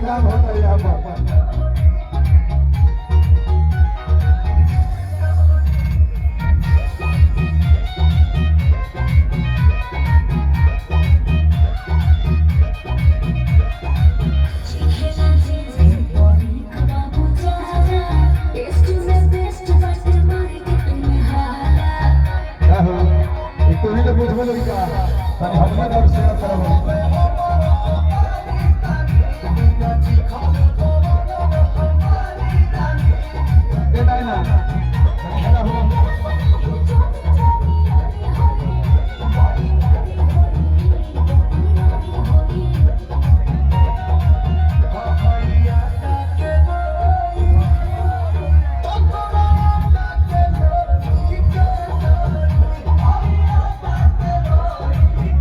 काम होता है यहाँ पर। तो ही तो बुझ में लगी का हमने और शेयर करो।